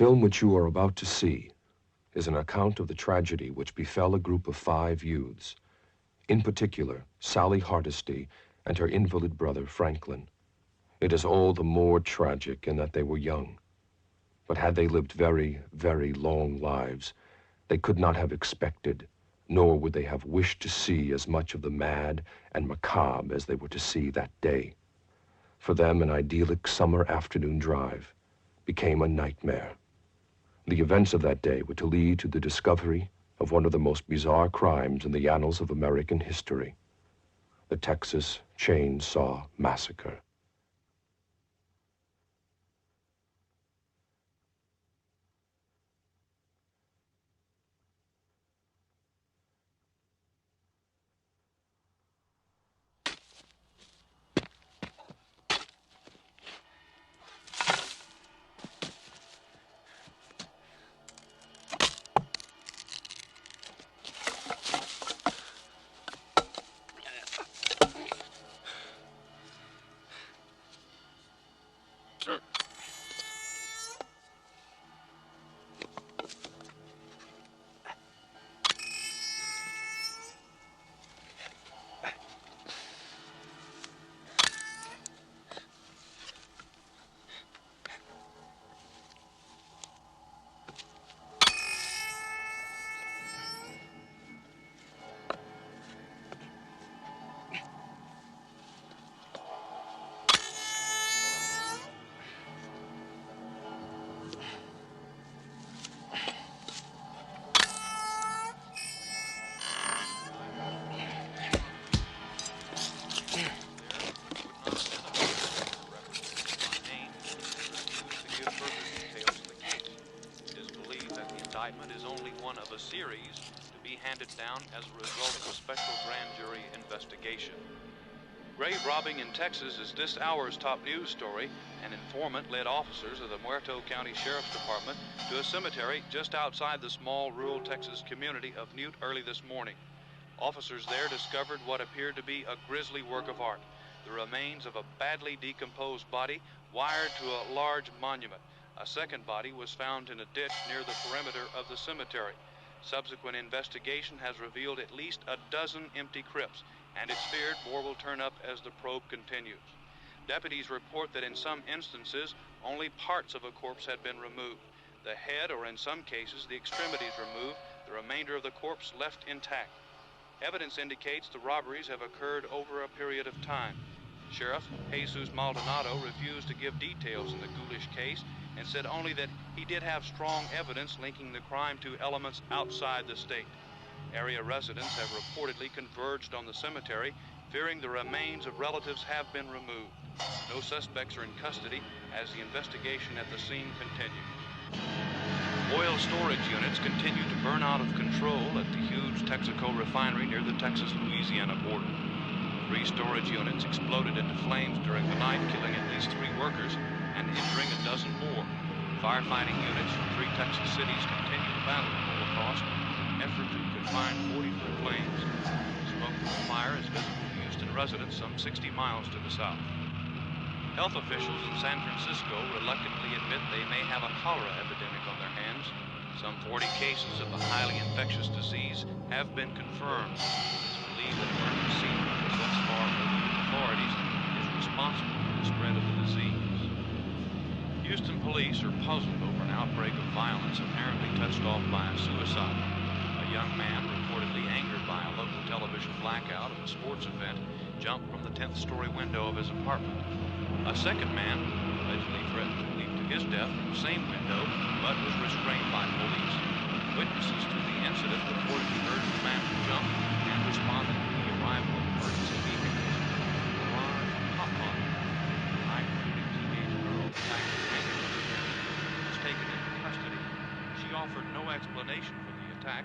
film which you are about to see is an account of the tragedy which befell a group of 5 youths, in particular, Sallye Hardesty and her invalid brother, Franklin. It is all the more tragic in that they were young. But had they lived very, very long lives, they could not have expected, nor would they have wished to see as much of the mad and macabre as they were to see that day. For them, an idyllic summer afternoon drive became a nightmare. The events of that day were to lead to the discovery of one of the most bizarre crimes in the annals of American history, the Texas Chainsaw Massacre. Is only one of a series to be handed down as a result of a special grand jury investigation. Grave robbing in Texas is this hour's top news story. An informant led officers of the Muerto County Sheriff's Department to a cemetery just outside the small rural Texas community of Newt early this morning. Officers there discovered what appeared to be a grisly work of art, the remains of a badly decomposed body wired to a large monument. A second body was found in a ditch near the perimeter of the cemetery. Subsequent investigation has revealed at least a dozen empty crypts, and it's feared more will turn up as the probe continues. Deputies report that in some instances, only parts of a corpse had been removed. The head, or in some cases, the extremities removed, the remainder of the corpse left intact. Evidence indicates the robberies have occurred over a period of time. Sheriff Jesus Maldonado refused to give details in the ghoulish case and said only that he did have strong evidence linking the crime to elements outside the state. Area residents have reportedly converged on the cemetery, fearing the remains of relatives have been removed. No suspects are in custody as the investigation at the scene continues. Oil storage units continue to burn out of control at the huge Texaco refinery near the Texas-Louisiana border. 3 storage units exploded into flames during the night, killing at least 3 workers and injuring a dozen more. Firefighting units from 3 Texas cities continue to battle the Holocaust in an effort to confine 40-foot flames. Smoke from the fire is visible to Houston residents some 60 miles to the south. Health officials in San Francisco reluctantly admit they may have a cholera epidemic on their hands. Some 40 cases of the highly infectious disease have been confirmed. It's believed that emergency thus far with authorities is responsible for the spread of the disease. Houston police are puzzled over an outbreak of violence apparently touched off by a suicide. A young man, reportedly angered by a local television blackout of a sports event, jumped from the 10th-story window of his apartment. A second man allegedly threatened to leap to his death from the same window, but was restrained by police. Witnesses to the incident reportedly urged the man to jump and responded to the arrival of emergency vehicles. A large hot rod, a high-recruiting teenage girl was taken into custody. She offered no explanation for the attack,